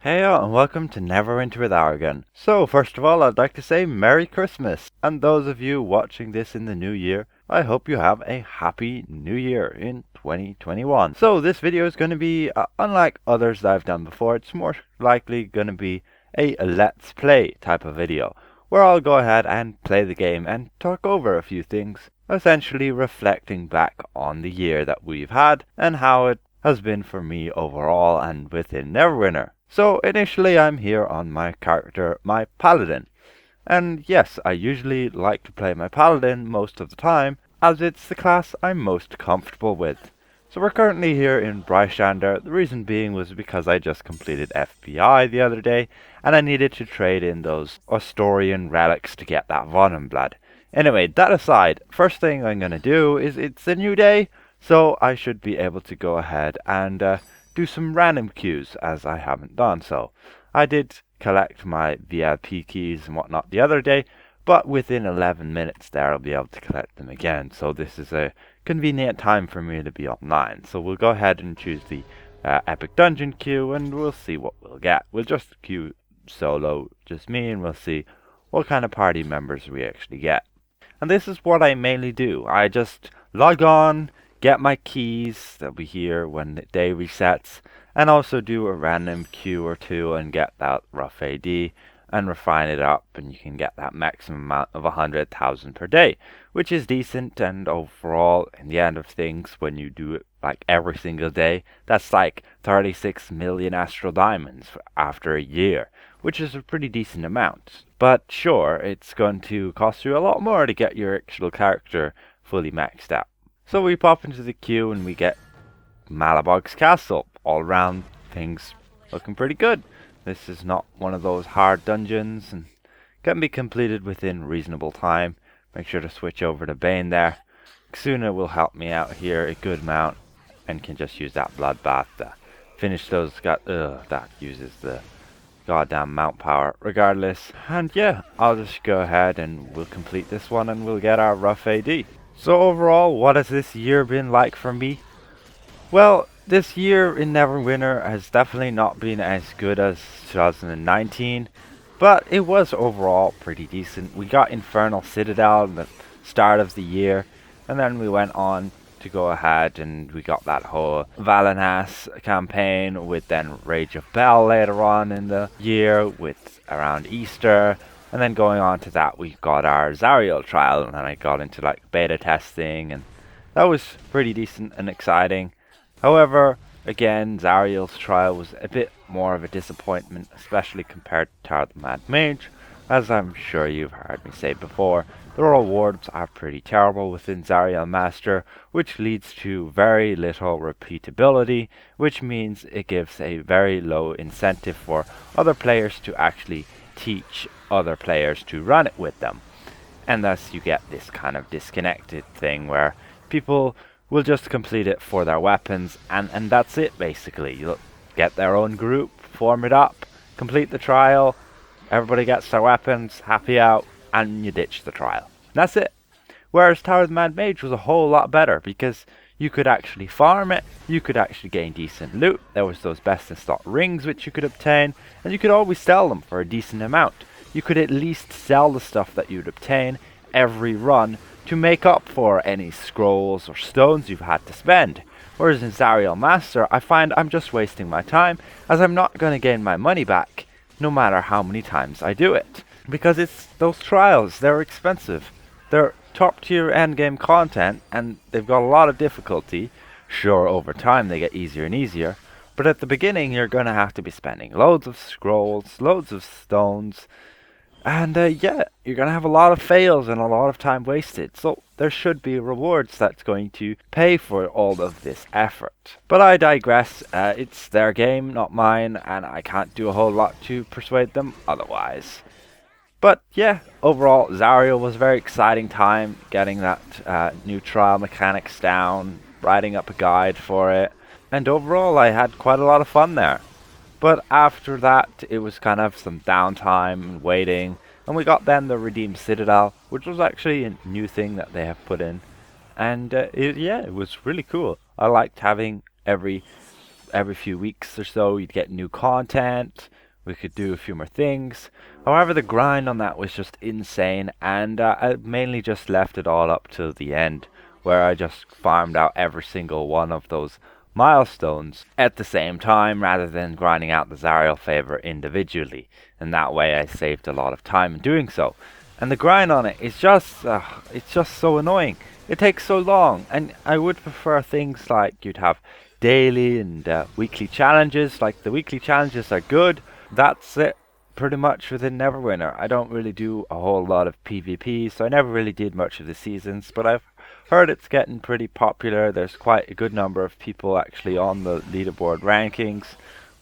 Hey all, and welcome to Neverwinter with Aragon. So, first of all, I'd like to say Merry Christmas. And those of you watching this in the new year, I hope you have a happy new year in 2021. So, this video is going to be, unlike others that I've done before, it's more likely going to be a let's play type of video, where I'll go ahead and play the game and talk over a few things, essentially reflecting back on the year that we've had and how it has been for me overall and within Neverwinter. So initially I'm here on my character, my paladin. And yes, I usually like to play my paladin most of the time, as it's the class I'm most comfortable with. So we're currently here in Brysander. The reason being was because I just completed FBI the other day, and I needed to trade in those Ostorian relics to get that Venom blood. Anyway, that aside, first thing I'm gonna do is it's a new day, so I should be able to go ahead and do some random queues, as I haven't done so. I did collect my VIP keys and whatnot the other day, but within 11 minutes there I'll be able to collect them again, so this is a convenient time for me to be online. So we'll go ahead and choose the epic dungeon queue and we'll see what we'll get. We'll just queue solo, just me, and we'll see what kind of party members we actually get. And this is what I mainly do. I just log on, get my keys, they'll be here when the day resets, and also do a random queue or two and get that rough AD and refine it up, and you can get that maximum amount of 100,000 per day, which is decent. And overall, in the end of things, when you do it like every single day, that's like 36 million astral diamonds after a year, which is a pretty decent amount. But sure, it's going to cost you a lot more to get your actual character fully maxed out. So we pop into the queue and we get Malabog's Castle. All around, things looking pretty good. This is not one of those hard dungeons and can be completed within reasonable time. Make sure to switch over to Bane there. Xuna will help me out here a good amount and can just use that bloodbath to finish those. That uses the goddamn mount power regardless. And yeah, I'll just go ahead and we'll complete this one and we'll get our rough AD. So overall, what has this year been like for me? Well, this year in Neverwinter has definitely not been as good as 2019, but it was overall pretty decent. We got Infernal Citadel at the start of the year, and then we went on to go ahead and we got that whole Valenas campaign with then Rage of Bel later on in the year with around Easter. And then going on to that, we got our Zariel trial, and then I got into like beta testing, and that was pretty decent and exciting. However, again, Zariel's trial was a bit more of a disappointment, especially compared to Tower of the Mad Mage. As I'm sure you've heard me say before, the rewards are pretty terrible within Zariel Master, which leads to very little repeatability, which means it gives a very low incentive for other players to actually teach other players to run it with them. And thus you get this kind of disconnected thing where people will just complete it for their weapons, and that's it basically. You'll get their own group, form it up, complete the trial, everybody gets their weapons, happy out, and you ditch the trial. That's it. Whereas Tower of the Mad Mage was a whole lot better because you could actually farm it, you could actually gain decent loot, there was those best in slot rings which you could obtain, and you could always sell them for a decent amount. You could at least sell the stuff that you'd obtain every run to make up for any scrolls or stones you've had to spend. Whereas in Zariel Master, I find I'm just wasting my time, as I'm not going to gain my money back, no matter how many times I do it. Because it's those trials, they're expensive. They're top tier endgame content, and they've got a lot of difficulty. Sure, over time they get easier and easier, but at the beginning you're going to have to be spending loads of scrolls, loads of stones, and yeah, you're going to have a lot of fails and a lot of time wasted. So there should be rewards that's going to pay for all of this effort. But I digress. It's their game, not mine, and I can't do a whole lot to persuade them otherwise. But yeah, overall, Zariel was a very exciting time getting that new trial mechanics down, writing up a guide for it, and overall I had quite a lot of fun there. But after that, it was kind of some downtime and waiting, and we got then the Redeemed Citadel, which was actually a new thing that they have put in. And yeah, it was really cool. I liked having every every few weeks or so you'd get new content. We could do a few more things. However, the grind on that was just insane, and I mainly just left it all up till the end, where I just farmed out every single one of those milestones at the same time rather than grinding out the Zariel favor individually. And that way I saved a lot of time in doing so. And the grind on it is just, it's just so annoying. It takes so long, and I would prefer things like you'd have daily and weekly challenges. Like the weekly challenges are good. That's it pretty much within Neverwinter. I don't really do a whole lot of PvP, so I never really did much of the seasons, but I've heard it's getting pretty popular. There's quite a good number of people actually on the leaderboard rankings,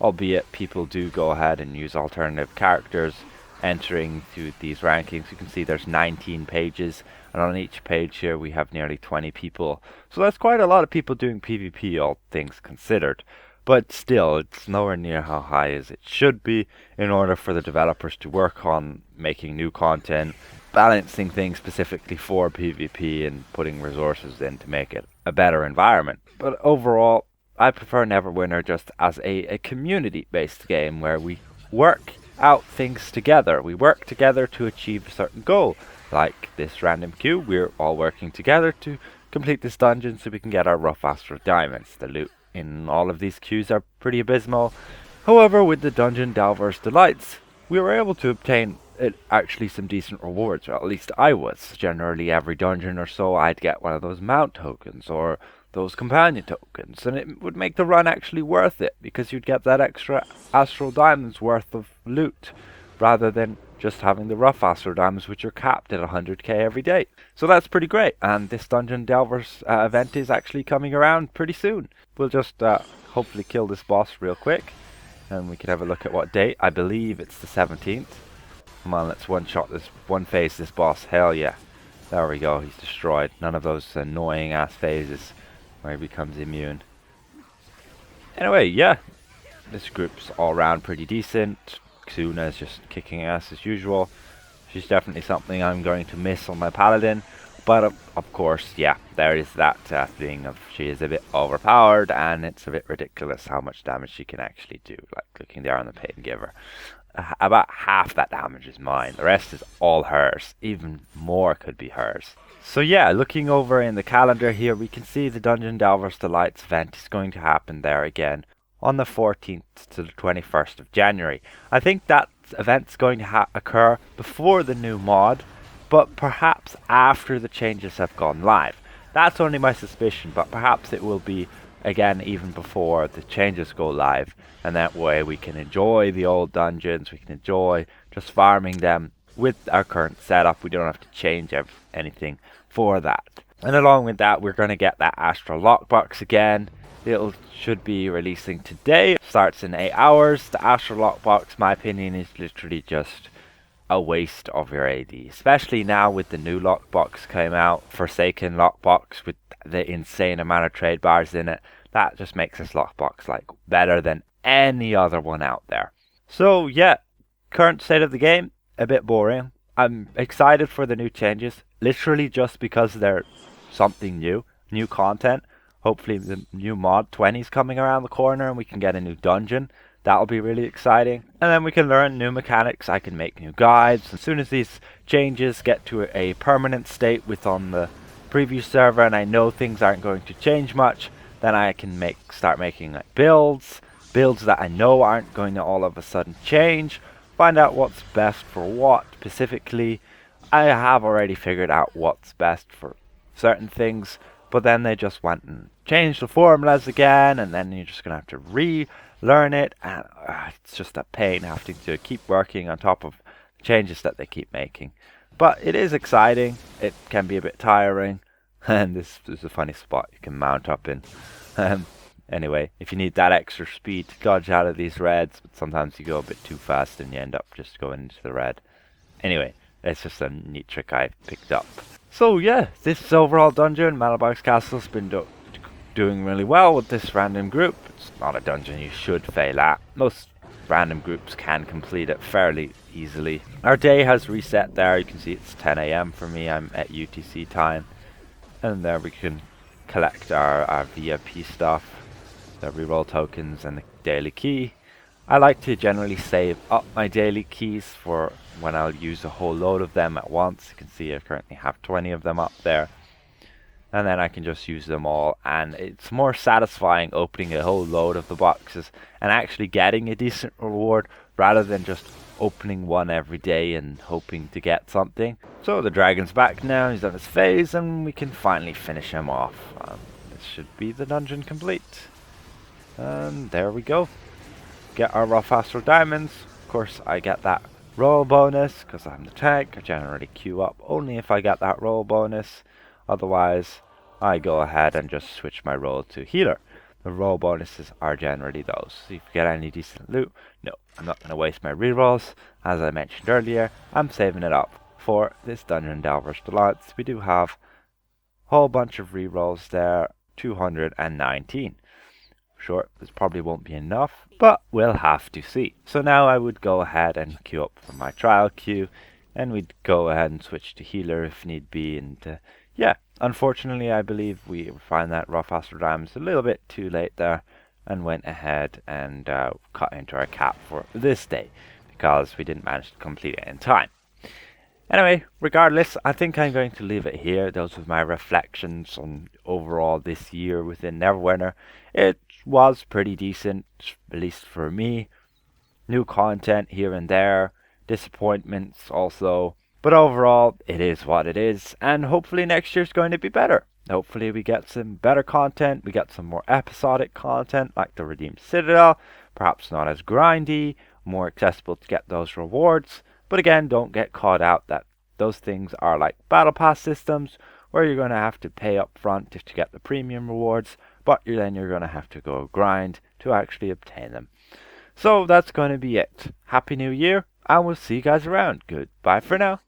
albeit people do go ahead and use alternative characters entering through these rankings. You can see there's 19 pages, and on each page here we have nearly 20 people. So that's quite a lot of people doing PvP, all things considered. But still, it's nowhere near how high as it should be in order for the developers to work on making new content, balancing things specifically for PvP, and putting resources in to make it a better environment. But overall, I prefer Neverwinter just as a community-based game where we work out things together. We work together to achieve a certain goal. Like this random queue, we're all working together to complete this dungeon so we can get our rough astral diamonds. The loot in all of these queues are pretty abysmal. However, with the Dungeon Delver's Delights, we were able to obtain actually some decent rewards, or at least I was. Generally every dungeon or so I'd get one of those mount tokens or those companion tokens, and it would make the run actually worth it because you'd get that extra astral diamonds worth of loot rather than just having the rough astral diamonds, which are capped at 100k every day. So that's pretty great, and this Dungeon Delver's event is actually coming around pretty soon. We'll just hopefully kill this boss real quick, and we can have a look at what date. I believe it's the 17th. Come on, let's one-phase this boss. Hell yeah. There we go, he's destroyed. None of those annoying ass phases where he becomes immune. Anyway, yeah, this group's all around pretty decent. Xuna's just kicking ass as usual. She's definitely something I'm going to miss on my paladin. But of course, yeah, there is that thing of she is a bit overpowered, and it's a bit ridiculous how much damage she can actually do. Like looking there on the Pain Giver. About half that damage is mine. The rest is all hers. Even more could be hers. So yeah, looking over in the calendar here, we can see the Dungeon Delver's Delights event is going to happen there again on the 14th to the 21st of January. I think that event's going to occur before the new mod, but perhaps after the changes have gone live. That's only my suspicion, but perhaps it will be again even before the changes go live, and that way we can enjoy the old dungeons, we can enjoy just farming them with our current setup. We don't have to change anything for that. And along with that, we're going to get that Astral Lockbox again. It should be releasing today. It starts in 8 hours. The Astral Lockbox, my opinion, is literally just a waste of your AD. Especially now with the new lockbox came out, Forsaken Lockbox, with the insane amount of trade bars in it. That just makes this lockbox like better than any other one out there. So yeah, current state of the game, a bit boring. I'm excited for the new changes, literally just because they're something new content. Hopefully the new mod 20 is coming around the corner and we can get a new dungeon. That'll be really exciting. And then we can learn new mechanics. I can make new guides. As soon as these changes get to a permanent state on the preview server, and I know things aren't going to change much, then I can start making like builds that I know aren't going to all of a sudden change. Find out what's best for what specifically. I have already figured out what's best for certain things, but then they just went and changed the formulas again, and then you're just going to have to relearn it, and it's just a pain having to keep working on top of changes that they keep making. But it is exciting. It can be a bit tiring, and this is a funny spot you can mount up in. Anyway, if you need that extra speed to dodge out of these reds, but sometimes you go a bit too fast and you end up just going into the red. Anyway, it's just a neat trick I picked up. So yeah, this overall dungeon, Malabar's Castle's been doing really well with this random group. It's not a dungeon you should fail at. Most random groups can complete it fairly easily. Our day has reset there. You can see it's 10 AM for me. I'm at UTC time. And there we can collect our VIP stuff. the reroll tokens and the daily key. I like to generally save up my daily keys for when I'll use a whole load of them at once. You can see I currently have 20 of them up there. And then I can just use them all, and it's more satisfying opening a whole load of the boxes and actually getting a decent reward rather than just opening one every day and hoping to get something. So the dragon's back now, he's done his phase, and we can finally finish him off. This should be the dungeon complete. And there we go. Get our rough astral diamonds. Of course I get that roll bonus because I'm the tank. I generally queue up only if I get that roll bonus. Otherwise, I go ahead and just switch my role to healer. The roll bonuses are generally those. So if you get any decent loot, no, I'm not going to waste my rerolls. As I mentioned earlier, I'm saving it up for this Dungeon Delver's Delights. We do have a whole bunch of rerolls there, 219. Sure, this probably won't be enough, but we'll have to see. So now I would go ahead and queue up for my trial queue, and we'd go ahead and switch to healer if need be, and yeah, unfortunately I believe we found that rough astral diamonds a little bit too late there, and went ahead and cut into our cap for this day, because we didn't manage to complete it in time. Anyway, regardless, I think I'm going to leave it here. Those were my reflections on overall this year within Neverwinter. It was pretty decent, at least for me. New content here and there, disappointments also. But overall, it is what it is, and hopefully next year's going to be better. Hopefully we get some better content, we get some more episodic content like the Redeemed Citadel, perhaps not as grindy, more accessible to get those rewards. But again, don't get caught out that those things are like battle pass systems where you're going to have to pay up front to get the premium rewards, but then you're going to have to go grind to actually obtain them. So that's going to be it. Happy New Year, and we'll see you guys around. Goodbye for now.